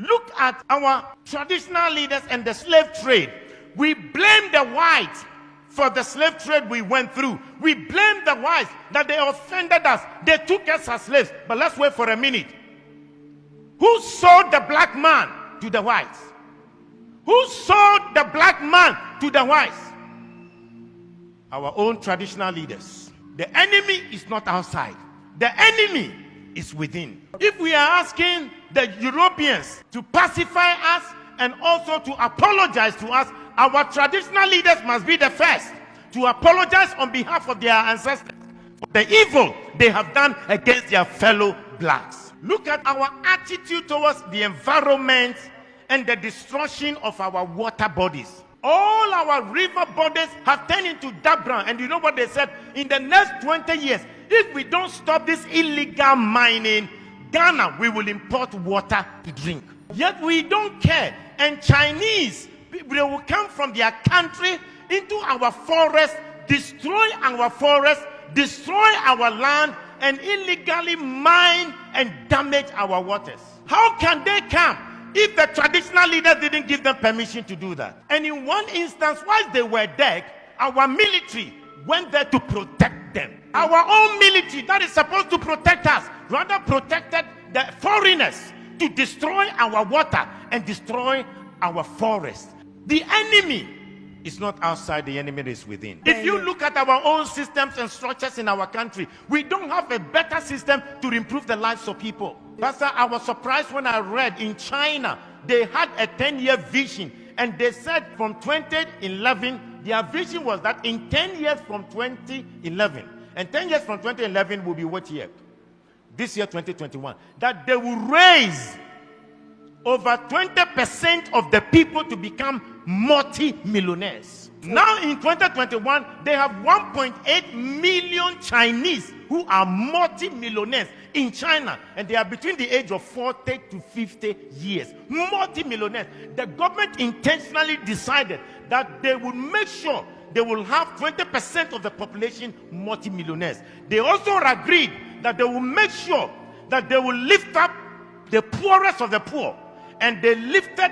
Look at our traditional leaders and the slave trade. We blame the whites for the slave trade we went through. We blame the whites that they offended us. They took us as slaves. But let's wait for a minute. Who sold the black man to the whites? Who sold the black man to the whites? Our own traditional leaders. The enemy is not outside. The enemy is within. If we are asking the Europeans to pacify us and also to apologize to us, our traditional leaders must be the first to apologize on behalf of their ancestors for the evil they have done against their fellow blacks. Look at our attitude towards the environment and the destruction of our water bodies. All our river bodies have turned into dark brown. And you know what they said? In the next 20 years, if we don't stop this illegal mining, Ghana, we will import water to drink. Yet we don't care. And Chinese, they will come from their country into our forest, destroy our forest, destroy our land, and illegally mine and damage our waters. How can they come if the traditional leaders didn't give them permission to do that? And in one instance, while they were dead, our military went there to protect them. Our own military that is supposed to protect us rather protected the foreigners to destroy our water and destroy our forest. The enemy is not outside, the enemy is within. If you look at our own systems and structures in our country, we don't have a better system to improve the lives of people. Pastor, I was surprised when I read in China, they had a 10-year vision, and they said from 2011, their vision was that in 10 years from 2011, and 10 years from 2011 will be what year? This year, 2021, that they will raise over 20% of the people to become multi-millionaires. Now in 2021, they have 1.8 million Chinese who are multi-millionaires in China, and they are between the age of 40 to 50 years. Multi-millionaires. The government intentionally decided that they will make sure they will have 20% of the population multi-millionaires. They also agreed that they will make sure that they will lift up the poorest of the poor. And they lifted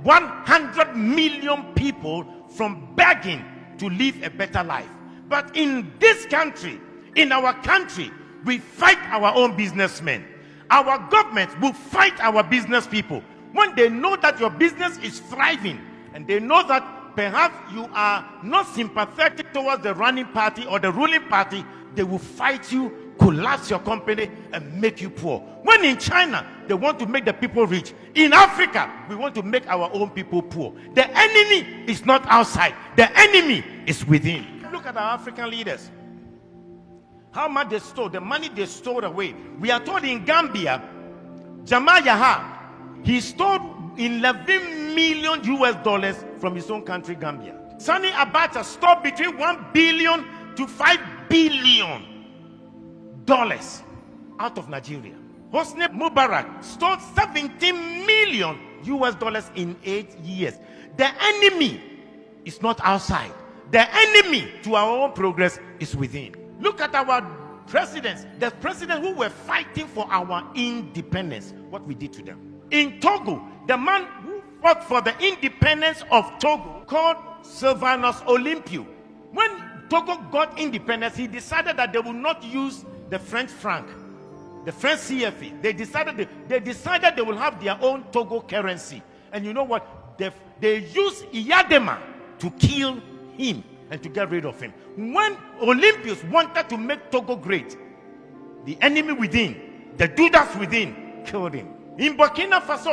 100 million people from begging to live a better life. But in this country, in our country, we fight our own businessmen. Our government will fight our business people. When they know that your business is thriving, and they know that perhaps you are not sympathetic towards the running party or the ruling party, they will fight you, collapse your company, and make you poor. When in China, they want to make the people rich. In Africa, we want to make our own people poor. The enemy is not outside. The enemy is within. Look at our African leaders. How much they stole, the money they stole away. We are told in Gambia, Jamal Yaha, he stole $11 million US from his own country, Gambia. Sani Abacha stole between $1 billion to $5 billion out of Nigeria. Hosni Mubarak stole $17 million US in 8 years. The enemy is not outside. The enemy to our own progress is within. Look at our presidents. The presidents who were fighting for our independence, what we did to them. In Togo, the man who fought for the independence of Togo, called Sylvanus Olympio. When Togo got independence, he decided that they would not use the French franc, the French CFA. They decided they will have their own Togo currency. And you know what? They used Iyadema to kill him and to get rid of him. When Olympians wanted to make Togo great, the enemy within, the Judas within, killed him. In Burkina Faso,